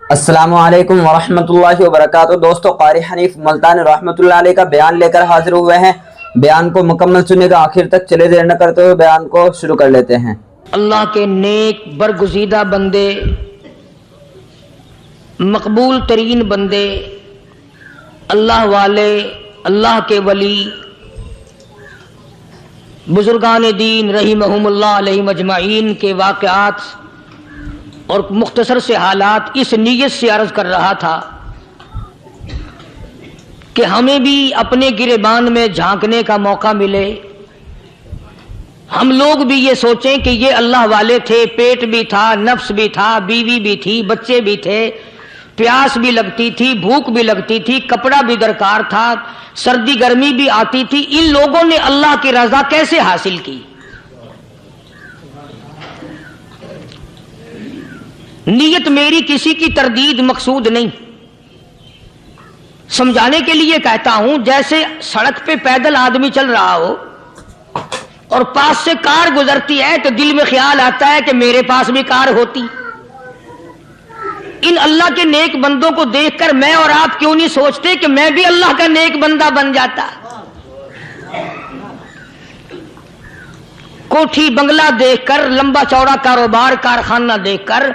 السلام علیکم ورحمۃ اللہ وبرکاتہ۔ دوستو، قاری حنیف ملتانی رحمۃ اللہ علیہ کا بیان لے کر حاضر ہوئے ہیں۔ بیان کو مکمل سنیے گا، آخر تک چلے دیر نہ کرتے ہوئے بیان کو شروع کر لیتے ہیں۔ اللہ کے نیک برگزیدہ بندے، مقبول ترین بندے، اللہ والے، اللہ کے ولی، بزرگان دین رحمہم اللہ علیہم اجمعین کے واقعات اور مختصر سے حالات اس نیت سے عرض کر رہا تھا کہ ہمیں بھی اپنے گریبان میں جھانکنے کا موقع ملے، ہم لوگ بھی یہ سوچیں کہ یہ اللہ والے تھے، پیٹ بھی تھا، نفس بھی تھا، بیوی بھی تھی، بچے بھی تھے، پیاس بھی لگتی تھی، بھوک بھی لگتی تھی، کپڑا بھی درکار تھا، سردی گرمی بھی آتی تھی، ان لوگوں نے اللہ کی رضا کیسے حاصل کی؟ نیت میری کسی کی تردید مقصود نہیں، سمجھانے کے لیے کہتا ہوں جیسے سڑک پہ پیدل آدمی چل رہا ہو اور پاس سے کار گزرتی ہے تو دل میں خیال آتا ہے کہ میرے پاس بھی کار ہوتی۔ ان اللہ کے نیک بندوں کو دیکھ کر میں اور آپ کیوں نہیں سوچتے کہ میں بھی اللہ کا نیک بندہ بن جاتا؟ کوٹھی بنگلہ دیکھ کر، لمبا چوڑا کاروبار کارخانہ دیکھ کر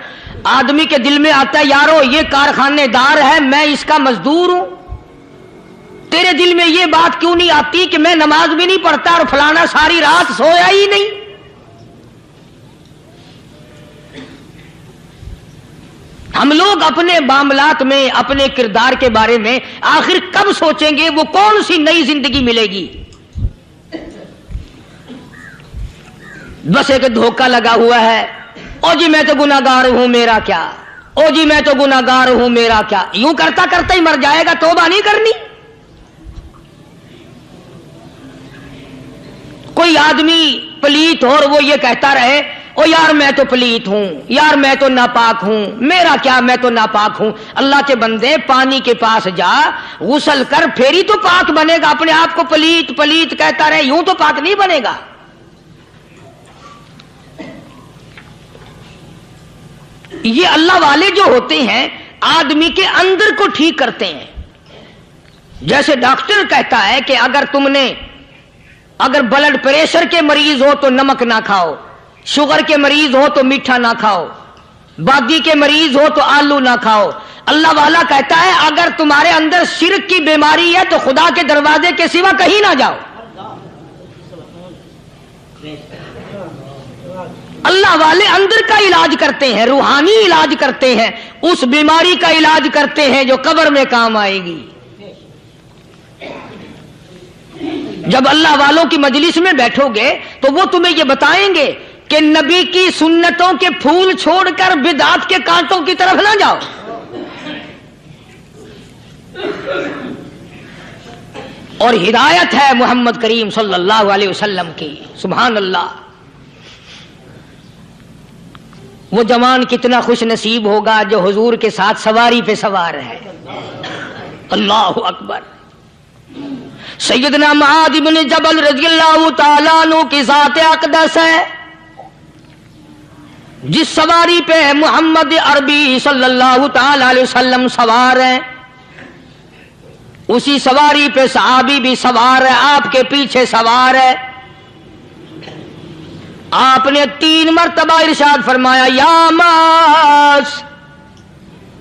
آدمی کے دل میں آتا ہے یارو یہ کارخانے دار ہے، میں اس کا مزدور ہوں۔ تیرے دل میں یہ بات کیوں نہیں آتی کہ میں نماز بھی نہیں پڑھتا اور فلانا ساری رات سویا ہی نہیں؟ ہم لوگ اپنے معاملات میں، اپنے کردار کے بارے میں آخر کب سوچیں گے؟ وہ کون سی نئی زندگی ملے گی؟ بس ایک دھوکہ لگا ہوا ہے، او جی میں تو گناہگار ہوں میرا کیا، او جی میں تو گناہگار ہوں میرا کیا، یوں کرتا کرتا ہی مر جائے گا، توبہ نہیں کرنی۔ کوئی آدمی پلیت ہو اور وہ یہ کہتا رہے او یار میں تو پلیت ہوں، یار میں تو ناپاک ہوں، میرا کیا، میں تو ناپاک ہوں۔ اللہ کے بندے پانی کے پاس جا، غسل کر، پھر ہی تو پاک بنے گا۔ اپنے آپ کو پلیت پلیت کہتا رہے، یوں تو پاک نہیں بنے گا۔ یہ اللہ والے جو ہوتے ہیں آدمی کے اندر کو ٹھیک کرتے ہیں۔ جیسے ڈاکٹر کہتا ہے کہ اگر بلڈ پریشر کے مریض ہو تو نمک نہ کھاؤ، شوگر کے مریض ہو تو میٹھا نہ کھاؤ، بادی کے مریض ہو تو آلو نہ کھاؤ۔ اللہ والا کہتا ہے اگر تمہارے اندر شرک کی بیماری ہے تو خدا کے دروازے کے سوا کہیں نہ جاؤ۔ اللہ والے اندر کا علاج کرتے ہیں، روحانی علاج کرتے ہیں، اس بیماری کا علاج کرتے ہیں جو قبر میں کام آئے گی۔ جب اللہ والوں کی مجلس میں بیٹھو گے تو وہ تمہیں یہ بتائیں گے کہ نبی کی سنتوں کے پھول چھوڑ کر بدعت کے کانٹوں کی طرف نہ جاؤ۔ اور ہدایت ہے محمد کریم صلی اللہ علیہ وسلم کی، سبحان اللہ۔ وہ جوان کتنا خوش نصیب ہوگا جو حضور کے ساتھ سواری پہ سوار ہے۔ اللہ اکبر۔ سیدنا معاذ بن جبل رضی اللہ تعالیٰ عنہ کی ذات اقدس ہے، جس سواری پہ محمد عربی صلی اللہ تعالی علیہ وسلم سوار ہیں، اسی سواری پہ صحابی بھی سوار ہے، آپ کے پیچھے سوار ہے۔ آپ نے 3 مرتبہ ارشاد فرمایا یا معاذ،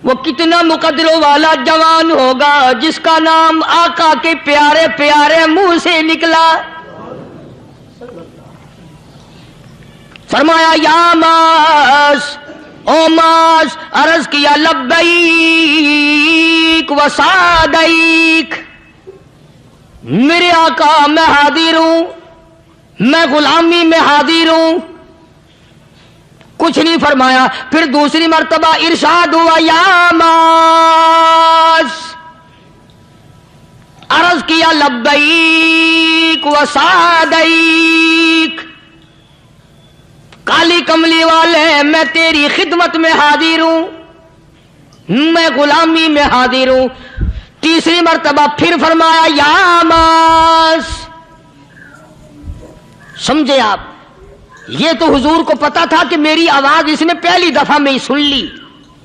وہ کتنا مقدروں والا جوان ہوگا جس کا نام آقا کے پیارے پیارے منہ سے نکلا۔ فرمایا یا معاذ، او معاذ، عرض کیا لبیک و سعدیک، میرے آقا میں حاضر ہوں، میں غلامی میں حاضر ہوں۔ کچھ نہیں فرمایا۔ پھر دوسری مرتبہ ارشاد ہوا یا معاذ، عرض کیا لبیک و سعدیک، کالی کملی والے میں تیری خدمت میں حاضر ہوں، میں غلامی میں حاضر ہوں۔ تیسری مرتبہ پھر فرمایا یا معاذ۔ سمجھے آپ؟ یہ تو حضور کو پتا تھا کہ میری آواز اس نے پہلی دفعہ میں ہی سن لی،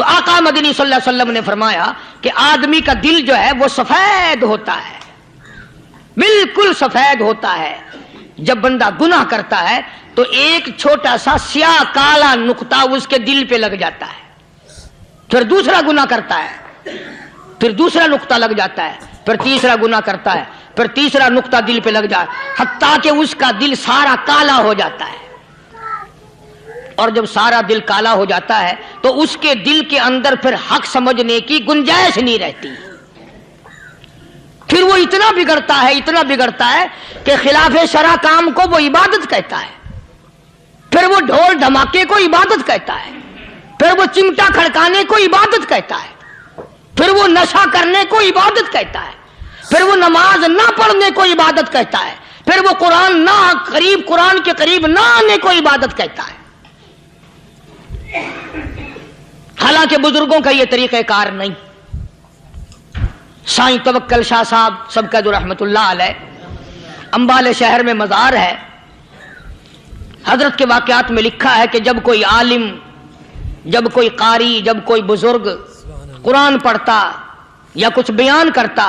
تو آقا مدنی صلی اللہ علیہ وسلم نے فرمایا کہ آدمی کا دل جو ہے وہ سفید ہوتا ہے، بالکل سفید ہوتا ہے۔ جب بندہ گناہ کرتا ہے تو ایک چھوٹا سا سیاہ کالا نقطہ اس کے دل پہ لگ جاتا ہے، پھر دوسرا گناہ کرتا ہے، پھر دوسرا نقطہ لگ جاتا ہے، پھر تیسرا گناہ کرتا ہے، پھر تیسرا نقطہ دل پہ لگ جاتا ہے، حتیٰ کہ اس کا دل سارا کالا ہو جاتا ہے۔ اور جب سارا دل کالا ہو جاتا ہے تو اس کے دل کے اندر پھر حق سمجھنے کی گنجائش نہیں رہتی، پھر وہ اتنا بگڑتا ہے کہ خلاف شرع کام کو وہ عبادت کہتا ہے، پھر وہ ڈھول دھماکے کو عبادت کہتا ہے، پھر وہ چمٹا کھڑکانے کو عبادت کہتا ہے، پھر وہ نشہ کرنے کو عبادت کہتا ہے، پھر وہ نماز نہ پڑھنے کو عبادت کہتا ہے، پھر وہ قرآن کے قریب نہ آنے کو عبادت کہتا ہے۔ حالانکہ بزرگوں کا یہ طریقہ کار نہیں۔ سائیں توکل شاہ صاحب سبقت رحمت اللہ علیہ، امبالے شہر میں مزار ہے، حضرت کے واقعات میں لکھا ہے کہ جب کوئی عالم، جب کوئی قاری، جب کوئی بزرگ قرآن پڑھتا یا کچھ بیان کرتا،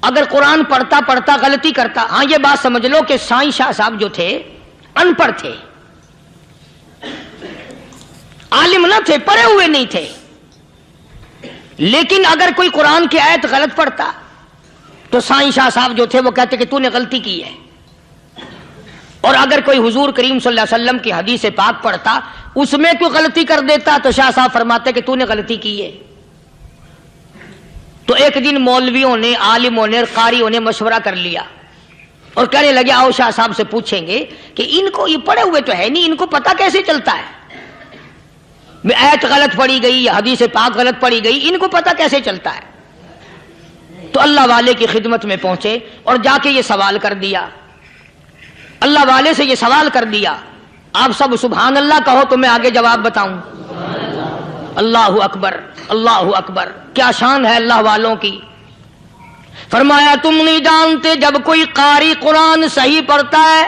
اگر قرآن پڑھتا غلطی کرتا، ہاں یہ بات سمجھ لو کہ سائیں شاہ صاحب جو تھے ان پڑھ تھے، عالم نہ تھے، پڑھے ہوئے نہیں تھے، لیکن اگر کوئی قرآن کی آیت غلط پڑھتا تو سائیں شاہ صاحب جو تھے وہ کہتے کہ تو نے غلطی کی ہے، اور اگر کوئی حضور کریم صلی اللہ علیہ وسلم کی حدیث پاک پڑھتا اس میں کوئی غلطی کر دیتا تو شاہ صاحب فرماتے کہ تو نے غلطی کی ہے۔ تو ایک دن مولویوں نے، عالموں نے، قاریوں نے مشورہ کر لیا اور کہنے لگے آؤ شاہ صاحب سے پوچھیں گے کہ ان کو، یہ پڑھے ہوئے تو ہے نہیں، ان کو پتہ کیسے چلتا ہے، آیت غلط پڑھی گئی یا حدیث پاک غلط پڑھی گئی، ان کو پتہ کیسے چلتا ہے؟ تو اللہ والے کی خدمت میں پہنچے اور جا کے یہ سوال کر دیا، اللہ والے سے یہ سوال کر دیا۔ آپ سب سبحان اللہ کہو تو میں آگے جواب بتاؤں۔ اللہ اکبر، اللہ اکبر، کیا شان ہے اللہ والوں کی۔ فرمایا تم نہیں جانتے جب کوئی قاری قرآن صحیح پڑھتا ہے،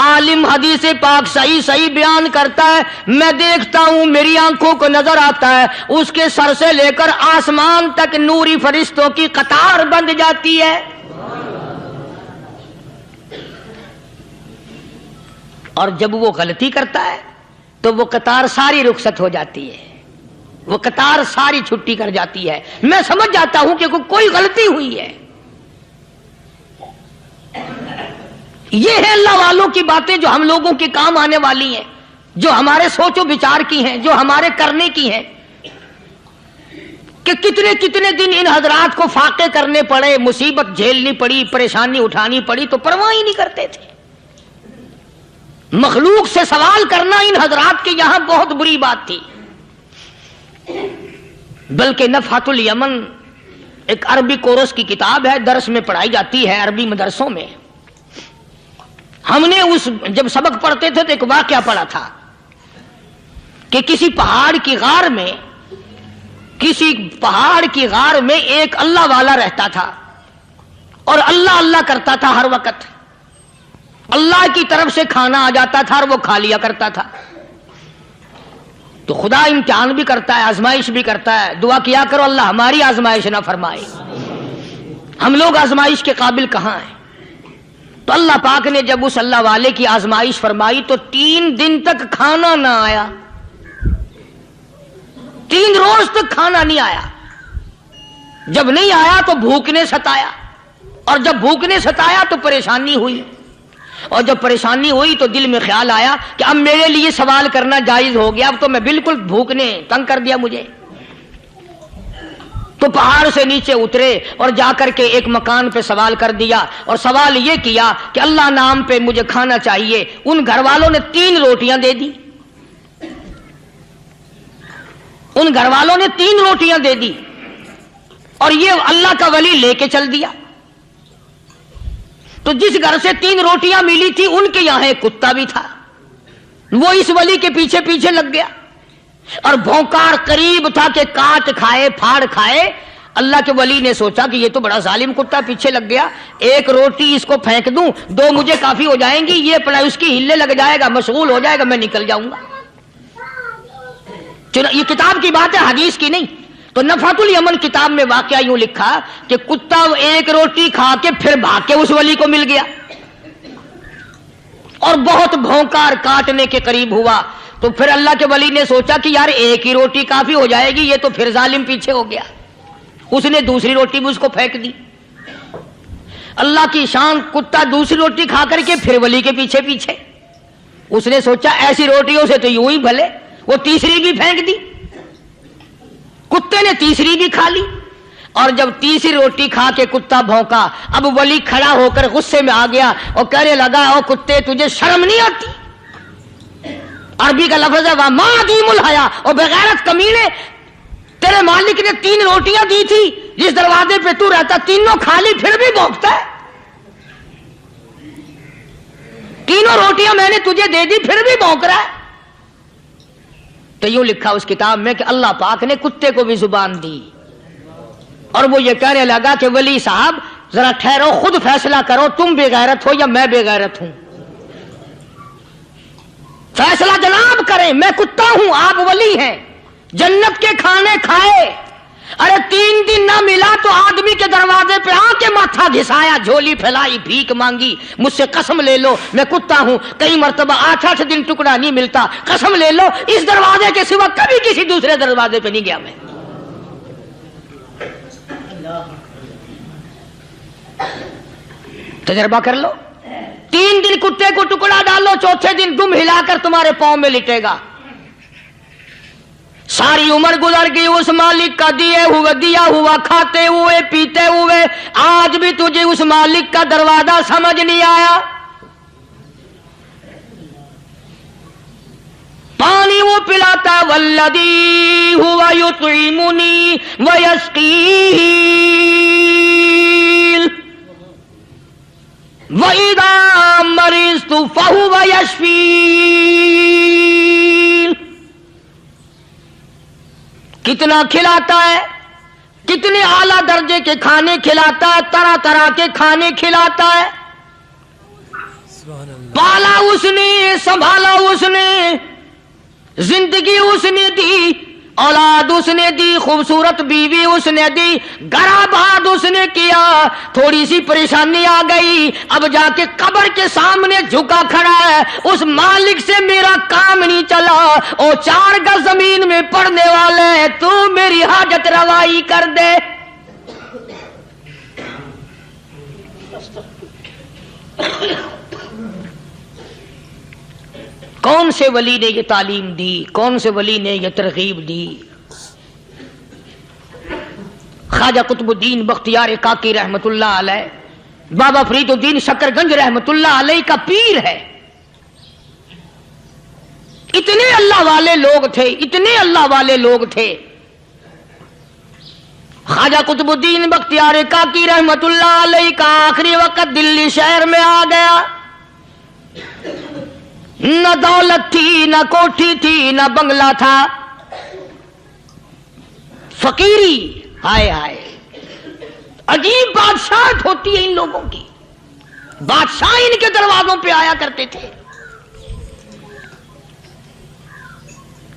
عالم حدیث پاک صحیح بیان کرتا ہے، میں دیکھتا ہوں، میری آنکھوں کو نظر آتا ہے، اس کے سر سے لے کر آسمان تک نوری فرشتوں کی قطار بند جاتی ہے، اور جب وہ غلطی کرتا ہے تو وہ قطار ساری رخصت ہو جاتی ہے، وہ قطار ساری چھٹی کر جاتی ہے، میں سمجھ جاتا ہوں کہ کوئی غلطی ہوئی ہے۔ یہ ہے اللہ والوں کی باتیں جو ہم لوگوں کے کام آنے والی ہیں، جو ہمارے سوچ و بچار کی ہیں، جو ہمارے کرنے کی ہیں، کہ کتنے دن ان حضرات کو فاقے کرنے پڑے، مصیبت جھیلنی پڑی، پریشانی اٹھانی پڑی تو پرواہ ہی نہیں کرتے تھے۔ مخلوق سے سوال کرنا ان حضرات کے یہاں بہت بری بات تھی۔ بلکہ نفحۃ الیمن ایک عربی کورس کی کتاب ہے، درس میں پڑھائی جاتی ہے عربی مدرسوں میں۔ ہم نے جب سبق پڑھتے تھے تو ایک واقعہ پڑھا تھا کہ کسی پہاڑ کی غار میں ایک اللہ والا رہتا تھا اور اللہ اللہ کرتا تھا، ہر وقت اللہ کی طرف سے کھانا آ جاتا تھا اور وہ کھا لیا کرتا تھا۔ تو خدا امتحان بھی کرتا ہے، آزمائش بھی کرتا ہے، دعا کیا کرو اللہ ہماری آزمائش نہ فرمائے، ہم لوگ آزمائش کے قابل کہاں ہیں۔ تو اللہ پاک نے جب اس اللہ والے کی آزمائش فرمائی تو 3 دن تک کھانا نہ آیا، 3 روز تک کھانا نہیں آیا۔ جب نہیں آیا تو بھوک نے ستایا، اور جب بھوک نے ستایا تو پریشانی ہوئی، اور جب پریشانی ہوئی تو دل میں خیال آیا کہ اب میرے لیے سوال کرنا جائز ہو گیا، اب تو میں بالکل بھوک نے تنگ کر دیا مجھے۔ تو پہاڑ سے نیچے اترے اور جا کر کے ایک مکان پہ سوال کر دیا، اور سوال یہ کیا کہ اللہ نام پہ مجھے کھانا چاہیے۔ ان گھر والوں نے 3 روٹیاں دے دی، ان گھر والوں نے 3 روٹیاں دے دی، اور یہ اللہ کا ولی لے کے چل دیا۔ تو جس گھر سے 3 روٹیاں ملی تھی ان کے یہاں ایک کتا بھی تھا، وہ اس ولی کے پیچھے پیچھے لگ گیا اور بھونکار قریب تھا کہ کاٹ کھائے، پھاڑ کھائے۔ اللہ کے ولی نے سوچا کہ یہ تو بڑا ظالم کتا پیچھے لگ گیا، 1 روٹی اس کو پھینک دوں، 2 مجھے کافی ہو جائیں گی، یہ پڑا اس کی ہلے لگ جائے گا، مشغول ہو جائے گا، میں نکل جاؤں گا۔ یہ کتاب کی بات ہے، حدیث کی نہیں۔ تو نفحۃ الیمن کتاب میں واقعہ یوں لکھا کہ کتا ایک روٹی کھا کے پھر بھاگ کے اس ولی کو مل گیا اور بہت بھونکا اور کاٹنے کے قریب ہوا۔ تو پھر اللہ کے ولی نے سوچا کہ یار ایک ہی روٹی کافی ہو جائے گی، یہ تو پھر ظالم پیچھے ہو گیا۔ اس نے دوسری روٹی بھی اس کو پھینک دی۔ اللہ کی شان، کتا دوسری روٹی کھا کر کے پھر ولی کے پیچھے پیچھے۔ اس نے سوچا ایسی روٹیوں سے تو یوں ہی بھلے، وہ تیسری بھی پھینک دی۔ کتے نے تیسری بھی کھا لی، اور جب تیسری روٹی کھا کے کتا بھونکا، اب ولی کھڑا ہو کر غصے میں آ گیا اور کہنے لگا او کتے تجھے شرم نہیں آتی؟ عربی کا لفظ ہے وَمَا عَدِيمُ الْحَيَا، اور بغیرت کمینے، تیرے مالک نے 3 روٹیاں دی تھی، جس دروازے پہ تو رہتا تینوں کھا لی پھر بھی بھونکتا ہے؟ 3 روٹیاں میں نے تجھے دے دی پھر بھی بھونک رہا ہے؟ تو یوں لکھا اس کتاب میں کہ اللہ پاک نے کتے کو بھی زبان دی، اور وہ یہ کہنے لگا کہ ولی صاحب ذرا ٹھہرو، خود فیصلہ کرو، تم بے غیرت ہو یا میں بے غیرت ہوں؟ فیصلہ جناب کریں، میں کتا ہوں، آپ ولی ہیں، جنت کے کھانے کھائے، ارے 3 دن نہ ملا تو آدمی کے دروازے پہ آ کے ماتھا گھسایا، جھولی پھیلائی، بھیک مانگی، مجھ سے قسم لے لو میں کتا ہوں، کئی مرتبہ 8 دن ٹکڑا نہیں ملتا، قسم لے لو اس دروازے کے سوا کبھی کسی دوسرے دروازے پہ نہیں گیا میں۔ تجربہ کر لو، 3 دن کتے کو ٹکڑا ڈالو، چوتھے دن دم ہلا کر تمہارے پاؤں میں لٹے گا۔ ساری عمر گزر گئی اس مالک کا دیا ہوا کھاتے ہوئے پیتے ہوئے، آج بھی تجھے اس مالک کا دروازہ سمجھ نہیں آیا۔ پانی وہ پلاتا والذی ہوا یطعمنی ویسقین وَإِذَا مَرِضْتُ فَهُوَ يَشْفِينِ، کتنا کھلاتا ہے، کتنے اعلیٰ درجے کے کھانے کھلاتا ہے، طرح طرح کے کھانے کھلاتا ہے، پالا اس نے، سنبھالا اس نے، زندگی اس نے دی، اولاد اس نے دی، خوبصورت بیوی اس نے دی، گھر آباد اس نے کیا، تھوڑی سی پریشانی آ گئی، اب جا کے قبر کے سامنے جھکا کھڑا ہے، اس مالک سے میرا کام نہیں چلا، او 4 گز زمین میں پڑنے والے، تو میری حاجت روائی کر دے۔ کون سے ولی نے یہ تعلیم دی، کون سے ولی نے یہ ترغیب دی؟ خواجہ قطب الدین بختیار کاکی رحمت اللہ علیہ، بابا فرید الدین شکر گنج رحمت اللہ علیہ کا پیر ہے۔ اتنے اللہ والے لوگ تھے، اتنے اللہ والے لوگ تھے۔ خواجہ قطب الدین بختیار کاکی رحمت اللہ علیہ کا آخری وقت دلی شہر میں آ گیا، نہ دولت تھی، نہ کوٹھی تھی، نہ بنگلہ تھا، فقیری، ہائے ہائے، عجیب بادشاہت ہوتی ہے ان لوگوں کی، بادشاہ ان کے دروازوں پہ آیا کرتے تھے۔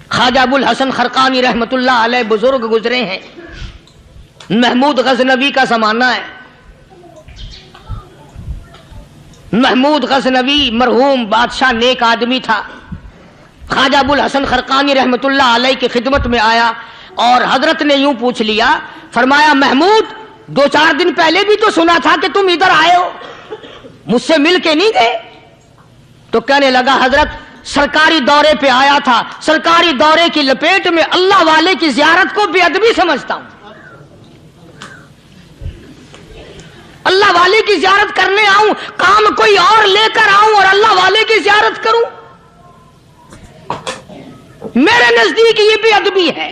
خواجہ ابو الحسن خرقانی رحمت اللہ علیہ بزرگ گزرے ہیں، محمود غزنوی کا زمانہ ہے۔ محمود غزنوی مرحوم بادشاہ نیک آدمی تھا۔ خواجہ ابو الحسن خرقانی رحمت اللہ علیہ کی خدمت میں آیا اور حضرت نے یوں پوچھ لیا، فرمایا محمود 2-4 دن پہلے بھی تو سنا تھا کہ تم ادھر آئے ہو، مجھ سے مل کے نہیں گئے؟ تو کہنے لگا حضرت سرکاری دورے پہ آیا تھا، سرکاری دورے کی لپیٹ میں اللہ والے کی زیارت کو بے ادبی سمجھتا ہوں، اللہ والے کی زیارت کرنے آؤں، کام کوئی اور لے کر آؤں اور اللہ والے کی زیارت کروں؟ میرے نزدیک یہ بے ادبی ہے۔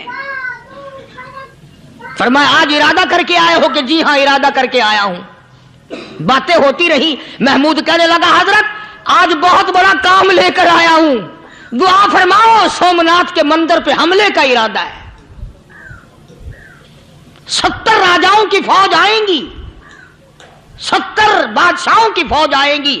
فرمایا آج ارادہ کر کے آئے ہو؟ کہ جی ہاں ارادہ کر کے آیا ہوں۔ باتیں ہوتی رہی، محمود کہنے لگا حضرت آج بہت بڑا کام لے کر آیا ہوں، دعا فرماؤ، سومناتھ کے مندر پہ حملے کا ارادہ ہے، 70 راجاؤں کی فوج آئیں گی، 70 بادشاہوں کی فوج آئیں گی،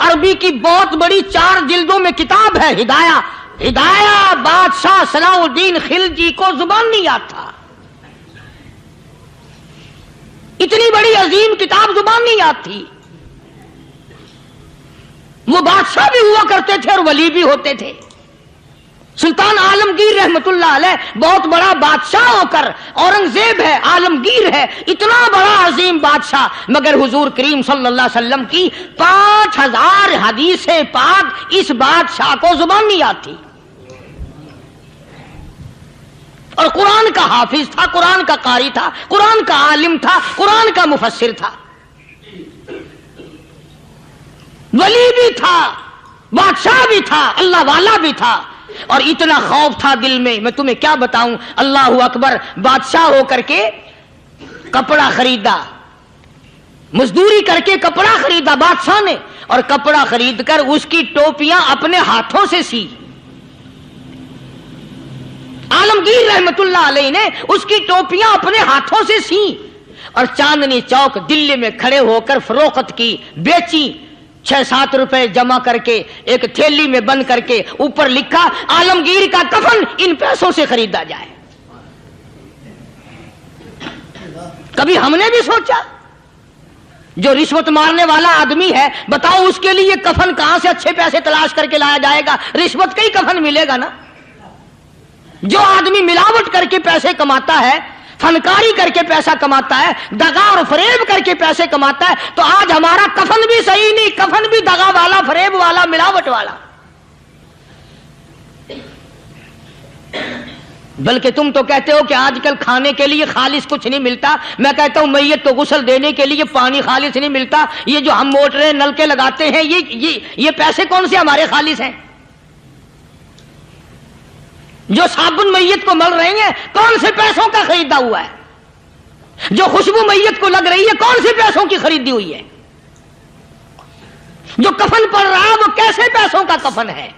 عربی کی بہت بڑی 4 جلدوں میں کتاب ہے ہدایہ. ہدایہ بادشاہ صلاح الدین خلجی کو زبان نہیں یاد تھا. اتنی بڑی عظیم کتاب زبان نہیں یاد تھی. وہ بادشاہ بھی ہوا کرتے تھے اور ولی بھی ہوتے تھے. سلطان عالمگیر رحمت اللہ علیہ بہت بڑا بادشاہ ہو کر، اورنگزیب ہے، عالمگیر ہے، اتنا بڑا عظیم بادشاہ، مگر حضور کریم صلی اللہ علیہ وسلم کی 5000 حدیث پاک اس بادشاہ کو زبان نہیں آتی. اور قرآن کا حافظ تھا، قرآن کا قاری تھا، قرآن کا عالم تھا، قرآن کا مفسر تھا، ولی بھی تھا، بادشاہ بھی تھا، اللہ والا بھی تھا. اور اتنا خوف تھا دل میں تمہیں کیا بتاؤں. اللہ اکبر. بادشاہ ہو کر کے کپڑا خریدا، مزدوری کر کے کپڑا خریدا بادشاہ نے، اور کپڑا خرید کر اس کی ٹوپیاں اپنے ہاتھوں سے سی. عالمگیر رحمت اللہ علیہ نے اس کی ٹوپیاں اپنے ہاتھوں سے سی اور چاندنی چوک دلی میں کھڑے ہو کر فروخت کی، بیچی. 6-7 روپے جمع کر کے ایک تھیلی میں بند کر کے اوپر لکھا عالمگیر کا کفن ان پیسوں سے خریدا جائے. کبھی ہم نے بھی سوچا جو رشوت مارنے والا آدمی ہے، بتاؤ اس کے لیے کفن کہاں سے اچھے پیسے تلاش کر کے لایا جائے گا؟ رشوت کا ہی کفن ملے گا نا. جو آدمی ملاوٹ کر کے پیسے کماتا ہے، فنکاری کر کے پیسہ کماتا ہے، دغا اور فریب کر کے پیسے کماتا ہے، تو آج ہمارا کفن بھی صحیح نہیں، کفن بھی دغا والا، فریب والا، ملاوٹ والا. بلکہ تم تو کہتے ہو کہ آج کل کھانے کے لیے خالص کچھ نہیں ملتا. میں کہتا ہوں میت کو غسل دینے کے لیے پانی خالص نہیں ملتا. یہ جو ہم موٹریں نل کے لگاتے ہیں، یہ پیسے کون سے ہمارے خالص ہیں؟ جو صابن میت کو مل رہی ہیں کون سے پیسوں کا خریدا ہوا ہے؟ جو خوشبو میت کو لگ رہی ہے کون سے پیسوں کی خریدی ہوئی ہے؟ جو کفن پڑ رہا ہے وہ کیسے پیسوں کا کفن ہے؟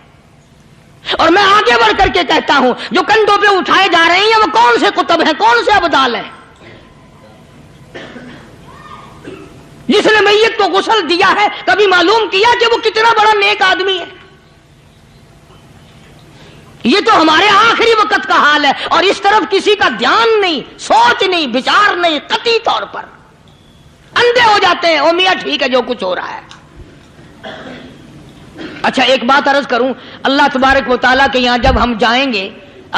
اور میں آگے بڑھ کر کے کہتا ہوں جو کندھوں پہ اٹھائے جا رہے ہیں وہ کون سے کتب ہیں، کون سے ابدال ہیں؟ جس نے میت کو غسل دیا ہے کبھی معلوم کیا کہ وہ کتنا بڑا نیک آدمی ہے؟ یہ تو ہمارے آخری وقت کا حال ہے، اور اس طرف کسی کا دھیان نہیں، سوچ نہیں، بچار نہیں. قطعی طور پر اندھے ہو جاتے ہیں. او میاں ٹھیک ہے جو کچھ ہو رہا ہے. اچھا ایک بات عرض کروں، اللہ تبارک و تعالیٰ کے یہاں جب ہم جائیں گے،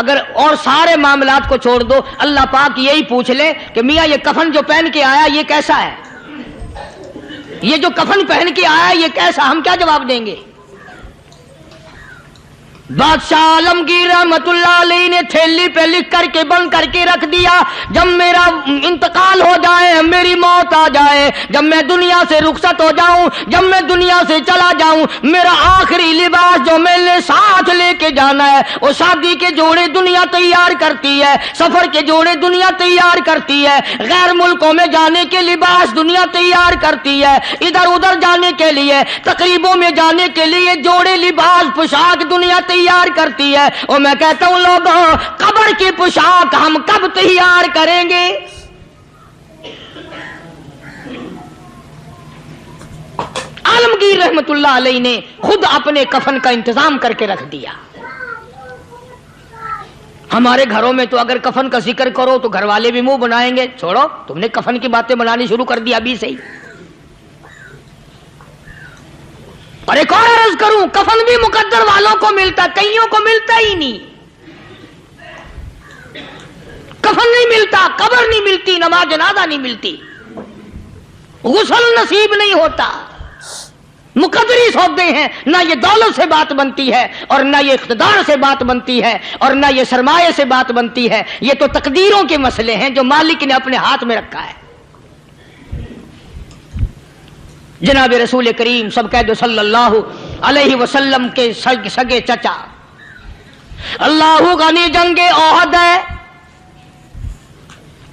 اگر اور سارے معاملات کو چھوڑ دو، اللہ پاک یہی پوچھ لے کہ میاں یہ کفن جو پہن کے آیا یہ کیسا ہے؟ یہ جو کفن پہن کے آیا یہ کیسا؟ ہم کیا جواب دیں گے؟ بادشاہ عالمگیر رحمت اللہ علیہ نے تھیلی پہ لکھ کر کے بند کر کے رکھ دیا، جب میرا انتقال ہو جائے، میری موت آ جائے، جب میں دنیا سے رخصت ہو جاؤں، جب میں دنیا سے چلا جاؤں، میرا آخری لباس جو میں نے ساتھ لے کے جانا ہے وہ شادی کے جوڑے دنیا تیار کرتی ہے، سفر کے جوڑے دنیا تیار کرتی ہے، غیر ملکوں میں جانے کے لباس دنیا تیار کرتی ہے، ادھر ادھر جانے کے لیے، تقریبوں میں جانے کے لیے جوڑے لباس پوشاک دنیا تیار کرتی ہے. اور میں کہتا ہوں لوگوں، قبر کی پوشاک ہم کب تیار کریں گے؟ عالمگیر رحمت اللہ علیہ نے خود اپنے کفن کا انتظام کر کے رکھ دیا. ہمارے گھروں میں تو اگر کفن کا ذکر کرو تو گھر والے بھی منہ بنائیں گے، چھوڑو تم نے کفن کی باتیں بنانی شروع کر دی ابھی سے ہی. اور ایک اور عرض کروں، کفن بھی مقدر والوں کو ملتا، کئیوں کو ملتا ہی نہیں. کفن نہیں ملتا، قبر نہیں ملتی، نماز جنازہ نہیں ملتی، غسل نصیب نہیں ہوتا. مقدری سودے ہیں، نہ یہ دولت سے بات بنتی ہے، اور نہ یہ اقتدار سے بات بنتی ہے، اور نہ یہ سرمایہ سے بات بنتی ہے. یہ تو تقدیروں کے مسئلے ہیں جو مالک نے اپنے ہاتھ میں رکھا ہے. جناب رسول کریم سب کہہ دو صلی اللہ علیہ وسلم کے سگے چچا، اللہ غنی جنگ احد ہے،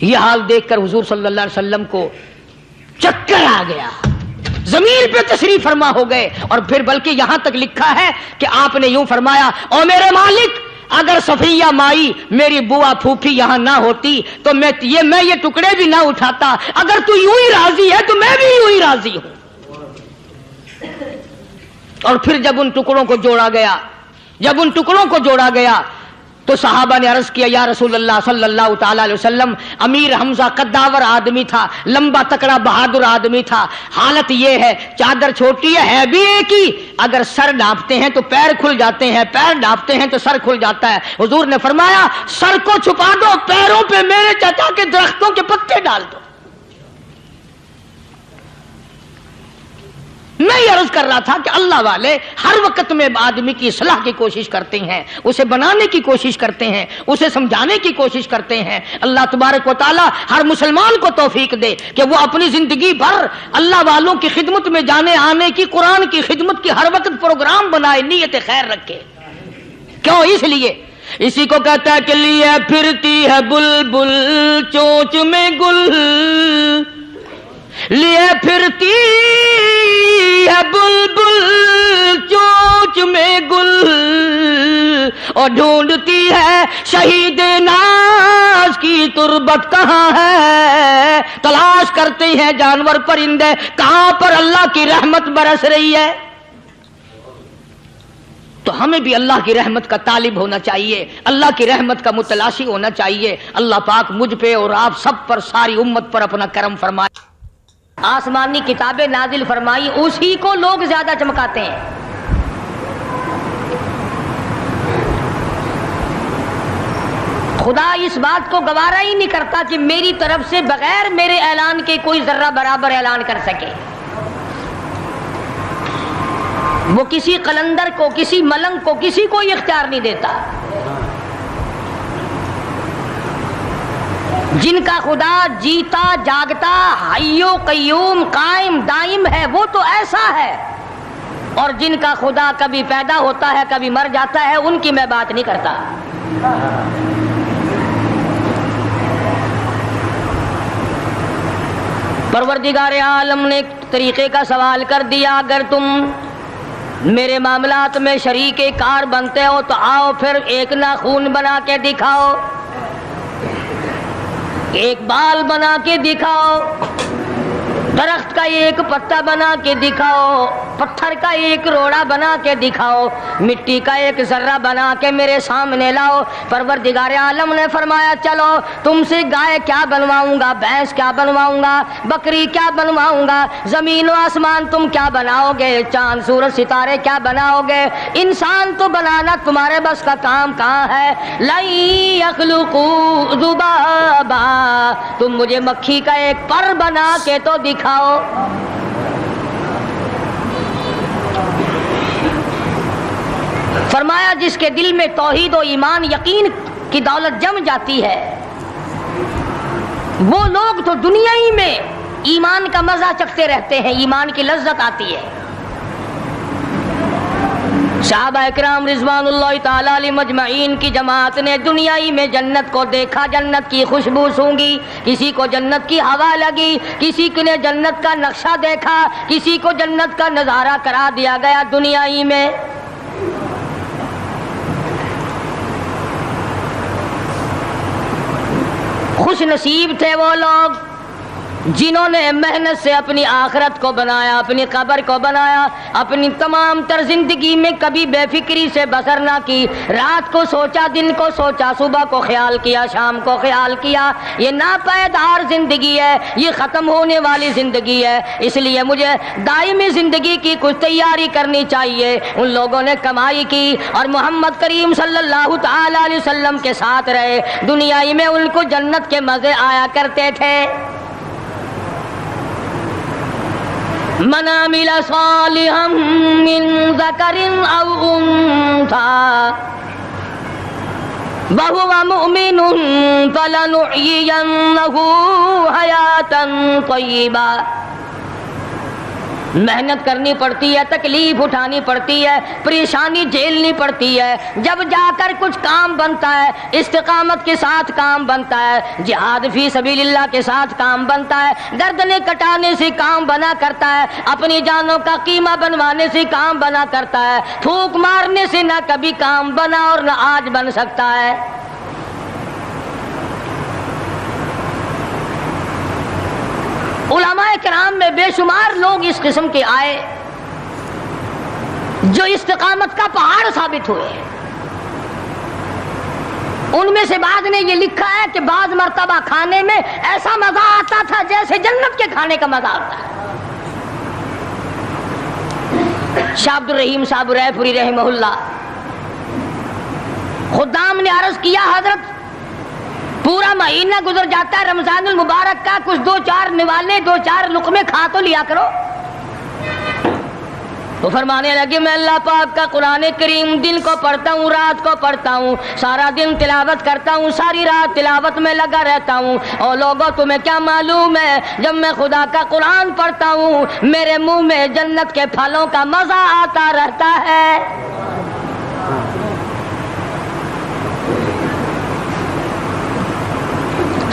یہ حال دیکھ کر حضور صلی اللہ علیہ وسلم کو چکر آ گیا، زمین پہ تشریف فرما ہو گئے، اور پھر بلکہ یہاں تک لکھا ہے کہ آپ نے یوں فرمایا، او میرے مالک، اگر صفیہ مائی میری بوا پھوپھی یہاں نہ ہوتی تو میں یہ ٹکڑے بھی نہ اٹھاتا، اگر تو یوں ہی راضی ہے تو میں بھی یوں ہی راضی ہوں۔ اور پھر جب ان ٹکڑوں کو جوڑا گیا تو صحابہ نے عرض کیا، یا رسول اللہ صلی اللہ تعالی علیہ وسلم، امیر حمزہ قداور آدمی تھا، لمبا تکڑا بہادر آدمی تھا، حالت یہ ہے چادر چھوٹی ہے بھی ایک ہی، اگر سر ڈھانپتے ہیں تو پیر کھل جاتے ہیں، پیر ڈھانپتے ہیں تو سر کھل جاتا ہے۔ حضور نے فرمایا، سر کو چھپا دو، پیروں پہ میرے چچا کے درختوں کے پتے ڈال دو۔ میں یہ عرض کر رہا تھا کہ اللہ والے ہر وقت میں آدمی کی اصلاح کی کوشش کرتے ہیں، اسے بنانے کی کوشش کرتے ہیں، اسے سمجھانے کی کوشش کرتے ہیں۔ اللہ تبارک و تعالی ہر مسلمان کو توفیق دے کہ وہ اپنی زندگی بھر اللہ والوں کی خدمت میں جانے آنے کی، قرآن کی خدمت کی ہر وقت پروگرام بنائے، نیت خیر رکھے۔ کیوں؟ اس لیے، اسی کو کہتا ہے کہ لیے پھرتی ہے بلبل چونچ میں گل، لیے پھرتی ہے بلبل چونچ میں گل، اور ڈھونڈتی ہے شہید ناز کی تربت کہاں ہے، تلاش کرتے ہیں جانور پرندے کہاں پر اللہ کی رحمت برس رہی ہے۔ تو ہمیں بھی اللہ کی رحمت کا طالب ہونا چاہیے، اللہ کی رحمت کا متلاشی ہونا چاہیے۔ اللہ پاک مجھ پہ اور آپ سب پر، ساری امت پر اپنا کرم فرمائے۔ آسمانی کتابیں نازل فرمائی، اسی کو لوگ زیادہ چمکاتے ہیں۔ خدا اس بات کو گوارا ہی نہیں کرتا کہ میری طرف سے بغیر میرے اعلان کے کوئی ذرہ برابر اعلان کر سکے۔ وہ کسی قلندر کو، کسی ملنگ کو، کسی کو اختیار نہیں دیتا۔ جن کا خدا جیتا جاگتا حی و قیوم قائم دائم ہے، وہ تو ایسا ہے، اور جن کا خدا کبھی پیدا ہوتا ہے کبھی مر جاتا ہے، ان کی میں بات نہیں کرتا۔ پروردگار عالم نے ایک طریقے کا سوال کر دیا، اگر تم میرے معاملات میں شریک کار بنتے ہو تو آؤ پھر ایک ناخون بنا کے دکھاؤ، ایک بال بنا کے دکھاؤ، درخت کا ایک پتا بنا کے دکھاؤ، پتھر کا ایک روڑا بنا کے دکھاؤ، مٹی کا ایک ذرہ بنا کے میرے سامنے لاؤ۔ پروردگار عالم نے فرمایا، چلو تم سے گائے کیا بنواؤں گا، بھینس کیا بنواؤں گا، بکری کیا بنواؤں گا، زمین و آسمان تم کیا بناؤ گے، چاند سورج ستارے کیا بناؤ گے، انسان تو بنانا تمہارے بس کا کام کہاں ہے۔ لَن يَخْلُقُوا ذُبَابًا، تم مجھے مکھی کا ایک پر بنا کے تو دکھاؤ۔ فرمایا، جس کے دل میں توحید و ایمان یقین کی دولت جم جاتی ہے، وہ لوگ تو دنیا ہی میں ایمان کا مزہ چکھتے رہتے ہیں، ایمان کی لذت آتی ہے۔ صحابہ اکرام رضوان اللہ تعالی علیہ مجمعین کی جماعت نے دنیا ہی میں جنت کو دیکھا، جنت کی خوشبو سونگھی، کسی کو جنت کی ہوا لگی، کسی نے جنت کا نقشہ دیکھا، کسی کو جنت کا نظارہ کرا دیا گیا دنیا ہی میں۔ خوش نصیب تھے وہ لوگ جنہوں نے محنت سے اپنی آخرت کو بنایا، اپنی قبر کو بنایا، اپنی تمام تر زندگی میں کبھی بے فکری سے بسر نہ کی، رات کو سوچا، دن کو سوچا، صبح کو خیال کیا، شام کو خیال کیا۔ یہ ناپائیدار زندگی ہے، یہ ختم ہونے والی زندگی ہے، اس لیے مجھے دائمی زندگی کی کچھ تیاری کرنی چاہیے۔ ان لوگوں نے کمائی کی اور محمد کریم صلی اللہ تعالی علیہ وسلم کے ساتھ رہے، دنیا میں ان کو جنت کے مزے آیا کرتے تھے۔ من عمل صالحا من ذکر او انثى وهو مؤمن فلنحيينه حياة طيبة محنت کرنی پڑتی ہے، تکلیف اٹھانی پڑتی ہے، پریشانی جھیلنی پڑتی ہے، جب جا کر کچھ کام بنتا ہے، استقامت کے ساتھ کام بنتا ہے، جہاد فی سبیل اللہ کے ساتھ کام بنتا ہے، گردنیں کٹانے سے کام بنا کرتا ہے، اپنی جانوں کا قیمہ بنوانے سے کام بنا کرتا ہے، پھونک مارنے سے نہ کبھی کام بنا اور نہ آج بن سکتا ہے۔ علماء کرام میں بے شمار لوگ اس قسم کے آئے جو استقامت کا پہاڑ ثابت ہوئے۔ ان میں سے بعض نے یہ لکھا ہے کہ بعض مرتبہ کھانے میں ایسا مزہ آتا تھا جیسے جنت کے کھانے کا مزہ آتا ہے۔ شاہ عبد الرحیم صاحب رائے پوری رحمہ اللہ، خدام نے عرض کیا حضرت پورا مہینہ گزر جاتا ہے رمضان المبارک کا، کچھ دو چار نوالے دو چار لقمے کھا تو لیا کرو۔ تو فرمانے لگے میں اللہ پاک کا قرآن کریم دن کو پڑھتا ہوں، رات کو پڑھتا ہوں، سارا دن تلاوت کرتا ہوں، ساری رات تلاوت میں لگا رہتا ہوں، اور لوگوں تمہیں کیا معلوم ہے جب میں خدا کا قرآن پڑھتا ہوں میرے منہ میں جنت کے پھلوں کا مزہ آتا رہتا ہے۔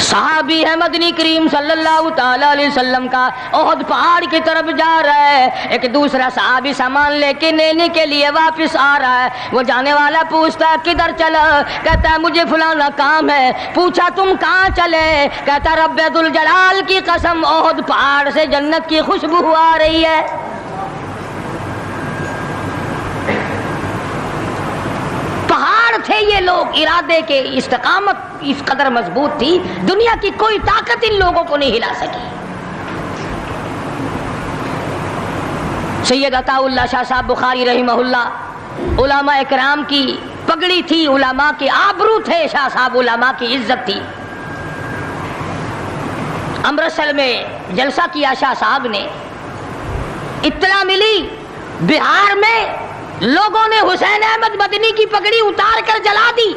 صحابی ہے مدنی کریم صلی اللہ تعالی علیہ وسلم کا، احد پہاڑ کی طرف جا رہا ہے، ایک دوسرا صحابی سامان لے کے لینے کے لیے واپس آ رہا ہے، وہ جانے والا پوچھتا ہے کدھر چلا؟ کہتا ہے مجھے فلانا کام ہے۔ پوچھا تم کہاں چلے؟ کہتا رب ذوالجلال کی قسم احد پہاڑ سے جنت کی خوشبو آ رہی ہے۔ پہاڑ تھے یہ لوگ ارادے کے، استقامت اس قدر مضبوط تھی دنیا کی کوئی طاقت ان لوگوں کو نہیں ہلا سکی۔ سید عطا اللہ شاہ صاحب بخاری رحمہ اللہ، علماء اکرام کی پگڑی تھی، علماء کے آبرو تھے شاہ صاحب، علماء کی عزت تھی۔ امرتسر میں جلسہ کیا شاہ صاحب نے، اطلاع ملی بہار میں لوگوں نے حسین احمد مدنی کی پگڑی اتار کر جلا دی۔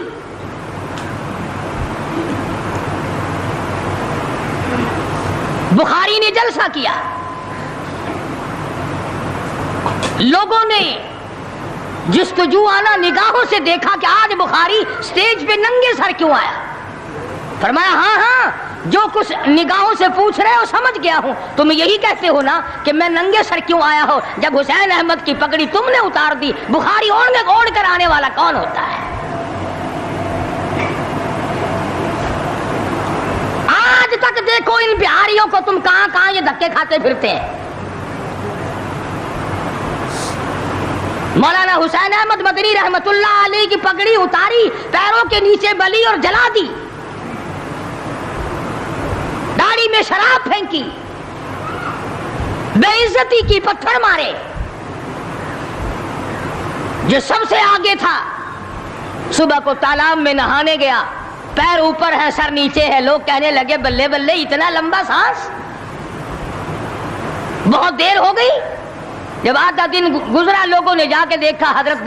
بخاری نے جلسہ کیا، لوگوں نے جستجو آنا نگاہوں سے دیکھا کہ آج بخاری سٹیج پہ ننگے سر کیوں آیا؟ فرمایا ہاں ہاں جو کچھ نگاہوں سے پوچھ رہے ہو سمجھ گیا ہوں، تم یہی کہتے ہو نا کہ میں ننگے سر کیوں آیا ہو جب حسین احمد کی پگڑی تم نے اتار دی۔ بخاری اوڑھ کر آنے والا کون ہوتا ہے؟ آج تک دیکھو ان بہاریوں کو تم کہاں کہاں یہ دھکے کھاتے پھرتے ہیں۔ مولانا حسین احمد مدنی رحمت اللہ علیہ کی پگڑی اتاری، پیروں کے نیچے بلی اور جلا دی، داڑھی میں شراب پھینکی، بے عزتی کی، پتھر مارے۔ جو سب سے آگے تھا صبح کو تالاب میں نہانے گیا، پیر اوپر ہے سر نیچے ہے، لوگ کہنے لگے بلے بلے اتنا لمبا سانس، بہت دیر ہو گئی۔ جب آدھا دن گزرا لوگوں نے جا کے دیکھا حضرت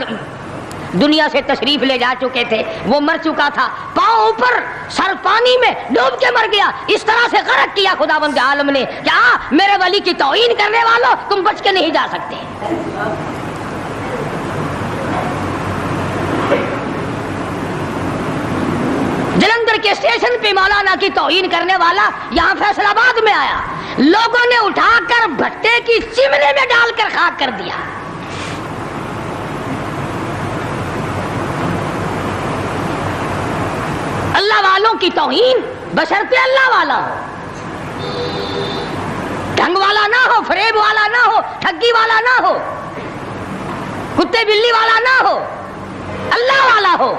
دنیا سے تشریف لے جا چکے تھے، وہ مر چکا تھا، پاؤں اوپر سر پانی میں ڈوب کے مر گیا۔ اس طرح سے غرق کیا خداوند عالم نے، کیا میرے ولی کی توہین کرنے والوں تم بچ کے نہیں جا سکتے۔ جلندھر کے اسٹیشن پہ مولانا کی توہین کرنے والا یہاں فیصل آباد میں آیا، لوگوں نے اٹھا کر بھٹے کی چمنے میں ڈال کر خاک کر دیا۔ اللہ والوں کی توہین بشرطے اللہ والا ہو، ڈھنگ والا نہ ہو، فریب والا نہ ہو، ٹھگی والا نہ ہو، کتے بلی والا نہ ہو، اللہ والا ہو،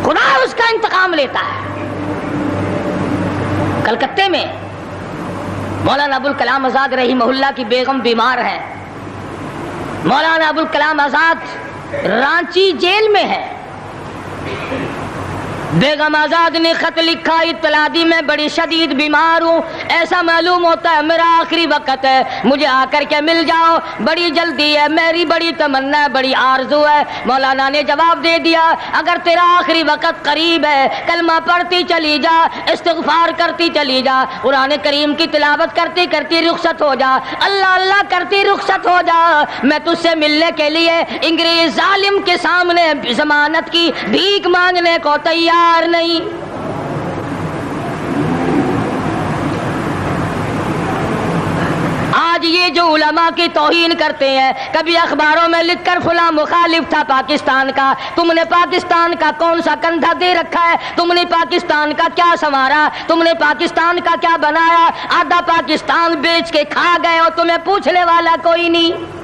خدا اس کا انتقام لیتا ہے۔ کلکتے میں مولانا ابوالکلام آزاد رحمہ اللہ کی بیگم بیمار ہے، مولانا ابوالکلام آزاد رانچی جیل میں ہے، بیگم آزاد نے خط لکھا، اطلاع دی میں بڑی شدید بیمار ہوں، ایسا معلوم ہوتا ہے میرا آخری وقت ہے، مجھے آ کر کے مل جاؤ، بڑی جلدی ہے، میری بڑی تمنا ہے، بڑی آرزو ہے۔ مولانا نے جواب دے دیا اگر تیرا آخری وقت قریب ہے کلمہ پڑھتی چلی جا، استغفار کرتی چلی جا، قرآن کریم کی تلاوت کرتی کرتی رخصت ہو جا، اللہ اللہ کرتی رخصت ہو جا، میں تجھ سے ملنے کے لیے انگریز ظالم کے سامنے ضمانت کی بھیک مانگنے کو تیار نہیں۔ آج یہ جو علماء کی توہین کرتے ہیں، کبھی اخباروں میں لکھ کر فلاں مخالف تھا پاکستان کا، تم نے پاکستان کا کون سا کندھا دے رکھا ہے، تم نے پاکستان کا کیا سنوارا، تم نے پاکستان کا کیا بنایا، آدھا پاکستان بیچ کے کھا گئے اور تمہیں پوچھنے والا کوئی نہیں۔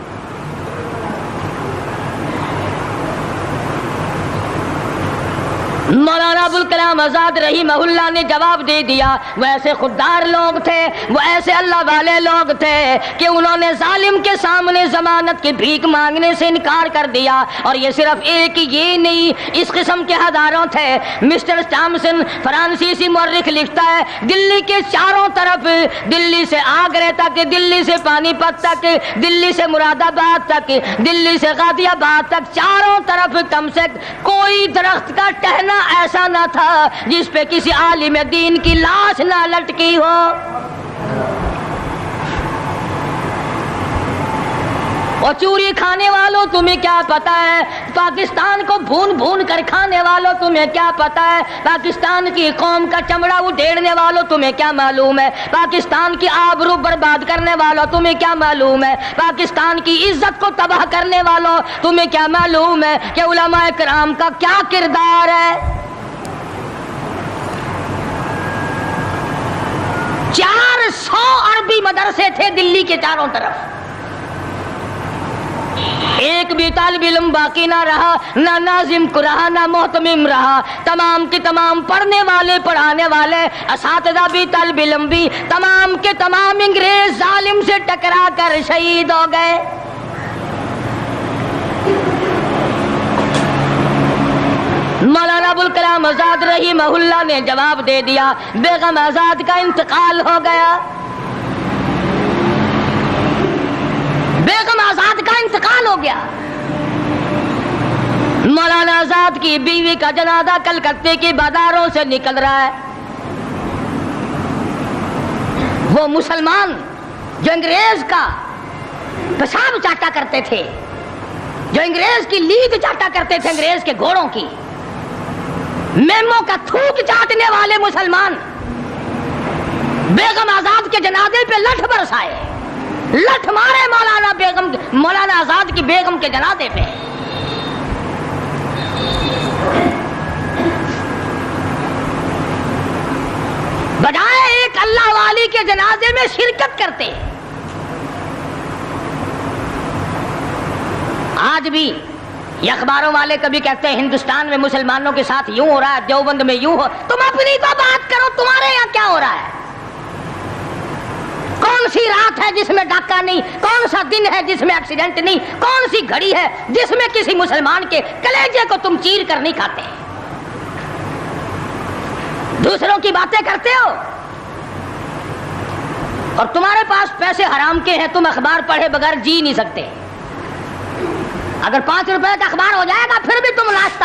مولانا ابوالکلام آزاد رحمہ اللہ نے جواب دے دیا، وہ ایسے خوددار لوگ تھے، وہ ایسے اللہ والے لوگ تھے کہ انہوں نے ظالم کے سامنے ضمانت کی بھیک مانگنے سے انکار کر دیا، اور یہ صرف ایک یہ نہیں، اس قسم کے ہزاروں تھے۔ مسٹر ٹامسن فرانسیسی مورخ لکھتا ہے دلی کے چاروں طرف، دلی سے آگرے تک، دلی سے پانی پت تک، دلی سے مراد آباد تک، دلی سے غازی آباد تک، چاروں طرف کم سے کوئی درخت کا ٹہنا ایسا نہ تھا جس پہ کسی عالم دین کی لاش نہ لٹکی ہو۔ اور چوری کھانے والوں تمہیں کیا پتا ہے، پاکستان کو بھون بھون کر کھانے والوں تمہیں کیا پتا ہے، پاکستان کی قوم کا چمڑا ادھیڑنے والوں تمہیں کیا معلوم ہے، پاکستان کی آبرو برباد کرنے والوں تمہیں کیا معلوم ہے، پاکستان کی عزت کو تباہ کرنے والوں تمہیں کیا معلوم ہے کہ علماء کرام کا کیا کردار ہے۔ 400 عربی مدرسے تھے دلی کے چاروں طرف، ایک بھی طالب علم باقی نہ رہا، نہ ناظم کو رہا، نہ محتمم رہا، تمام کے تمام پڑھنے والے پڑھانے والے اساتذہ بھی طالب علم بھی تمام کے تمام انگریز ظالم سے ٹکرا کر شہید ہو گئے۔ مولانا ابوالکلام آزاد رحمہ اللہ نے جواب دے دیا، بیگم آزاد کا انتقال ہو گیا، بیگم آزاد کا انتقال ہو گیا۔ مولانا آزاد کی بیوی کا جنازہ کلکتے کی بازاروں سے نکل رہا ہے۔ وہ مسلمان جو انگریز کا پیشاب چاٹا کرتے تھے، جو انگریز کی لید چاٹا کرتے تھے، انگریز کے گھوڑوں کی میموں کا تھوک چاٹنے والے مسلمان بیگم آزاد کے جنازے پہ لٹھ برسائے، لٹھ مارے مولانا آزاد کی بیگم کے جنازے پہ۔ بجائے ایک اللہ والی کے جنازے میں شرکت کرتے۔ آج بھی یہ اخباروں والے کبھی کہتے ہیں ہندوستان میں مسلمانوں کے ساتھ یوں ہو رہا ہے، دیوبند میں یوں ہو، تم اپنی تو بات کرو، تمہارے یہاں کیا ہو رہا ہے؟ کون سی رات ہے جس میں ڈاکہ نہیں، کون سا دن ہے جس میں ایکسیڈنٹ نہیں، کون سی گھڑی ہے جس میں کسی مسلمان کے کلیجے کو تم چیر کر نہیں کھاتے؟ دوسروں کی باتیں کرتے ہو، اور تمہارے پاس پیسے حرام کے ہیں، تم اخبار پڑھے بغیر جی نہیں سکتے۔ اگر 5 روپے کا اخبار ہو جائے گا پھر بھی تم ناشتہ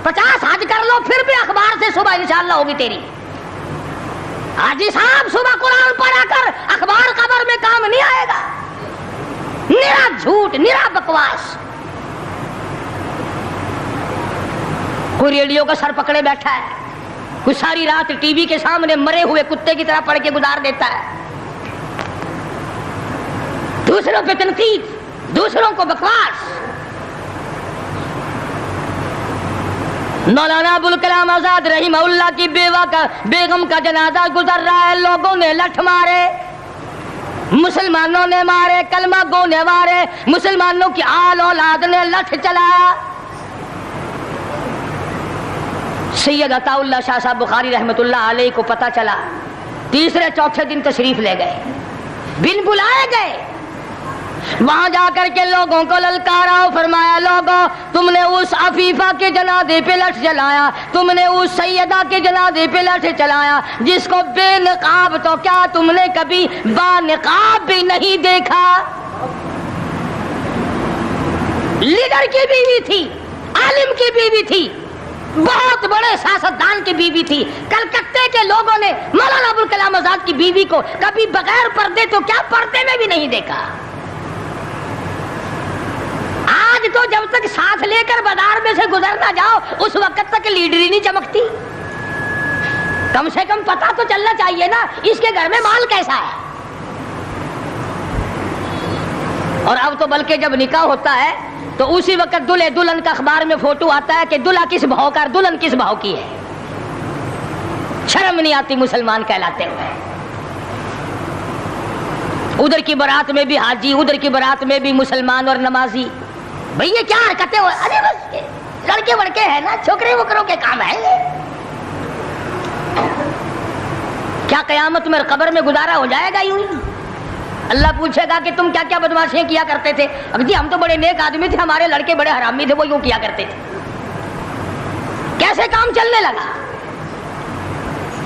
50 حج کر لو، پھر بھی اخبار سے صبح انشاءاللہ ہوگی تیری۔ حاجی صاحب صبح قرآن پڑھا کر اخبار خبر میں کام نہیں آئے گا، نرا جھوٹ، نرا بکواس۔ کوئی ریڈیو کا سر پکڑے بیٹھا ہے، کوئی ساری رات ٹی وی کے سامنے مرے ہوئے کتے کی طرح پڑھ کے گزار دیتا ہے، دوسروں پہ تنقید، دوسروں کو بکواس۔ مولانا ابوالکلام آزاد رحمہ اللہ کی بیگم کا جنازہ گزر رہا ہے، لوگوں نے لٹھ مارے، مسلمانوں نے مارے، کلمہ گو نے مارے، مسلمانوں کی آل اولاد نے لٹھ چلایا۔ سید عطا اللہ شاہ صاحب بخاری رحمۃ اللہ علیہ کو پتہ چلا، تیسرے چوتھے دن تشریف لے گئے، بن بلائے گئے، وہاں جا کر کے لوگوں کو للکارا اور فرمایا لوگوں تم نے اس عفیفہ کے جنازے پہ لٹھ جلایا, تم نے اس سیدہ کے جنازے پہ لٹھ چلایا جس کو بے نقاب تو کیا تم نے کبھی با نقاب بھی نہیں دیکھا. لیڈر کی بیوی تھی, عالم کی بیوی تھی, بہت بڑے سیاستدان کی بیوی تھی. کلکتے کے لوگوں نے مولانا ابوالکلام آزاد کی بیوی کو کبھی بغیر پردے تو کیا پردے میں بھی نہیں دیکھا. آج تو جب تک ساتھ لے کر بازار میں سے گزر نہ جاؤ اس وقت تک لیڈری نہیں چمکتی. کم سے کم پتا تو چلنا چاہیے نا اس کے گھر میں مال کیسا ہے. اور اب تو بلکہ جب نکاح ہوتا ہے تو اسی وقت دلہے دلہن کا اخبار میں فوٹو آتا ہے کہ دلہا کس بھاؤ کا دلہن کس بھاؤ کی ہے. شرم نہیں آتی مسلمان کہلاتے ہوئے. ادھر کی بارات میں بھی حاجی, ادھر کی بارات میں بھی مسلمان اور نمازی. بھئی یہ کیا حرکتیں ہو, ارے بس لڑکے وڑکے ہیں نا, چھوکرے وکروں کے کام ہے یہ. کیا قیامت میں قبر میں گزارا ہو جائے گا یوں ہی؟ اللہ پوچھے گا کہ تم کیا کیا بدماشیاں کیا کرتے تھے. اب جی ہم تو بڑے نیک آدمی تھے, ہمارے لڑکے بڑے حرامی تھے, وہ یوں کیا کرتے تھے. کیسے کام چلنے لگا.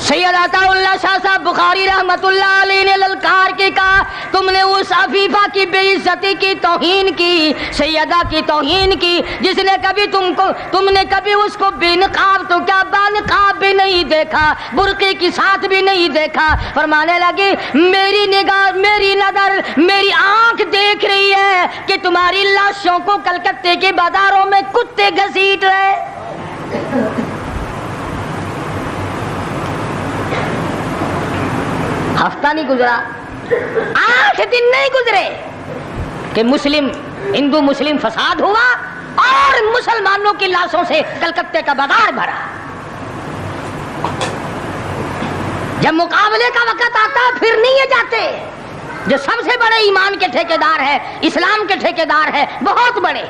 سید عطا اللہ شاہ صاحب بخاری رحمت اللہ علیہ نے للکار کے کہا تم نے اس عفیفہ کی بے عزتی کی, توہین کی, سیدہ کی توہین کی جس نے کبھی تم نے کبھی اس کو بے نقاب تو کیا با نقاب بھی نہیں دیکھا, برقعے کے ساتھ بھی نہیں دیکھا. فرمانے لگی میری نگاہ, میری نظر, میری آنکھ دیکھ رہی ہے کہ تمہاری لاشوں کو کلکتے کے بازاروں میں کتے گھسیٹ رہے. ہفتہ نہیں گزرا, 8 دن نہیں گزرے کہ ہندو مسلم فساد ہوا اور مسلمانوں کی لاشوں سے کلکتے کا بازار بھرا. جب مقابلے کا وقت آتا پھر نہیں یہ جاتے. جو سب سے بڑے ایمان کے ٹھیکیدار ہے, اسلام کے ٹھیکیدار ہے, بہت بڑے,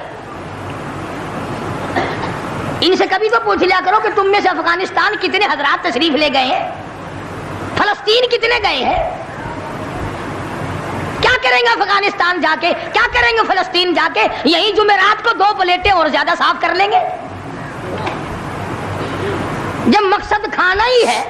ان سے کبھی تو پوچھ لیا کرو کہ تم میں سے افغانستان کتنے حضرات تشریف لے گئے ہیں, فلسطین کتنے گئے ہیں, کیا کریں گے افغانستان جا کے, کیا کریں گے فلسطین جا کے. یہی جمعرات کو 2 پلیٹیں اور زیادہ صاف کر لیں گے. جب مقصد کھانا ہی ہے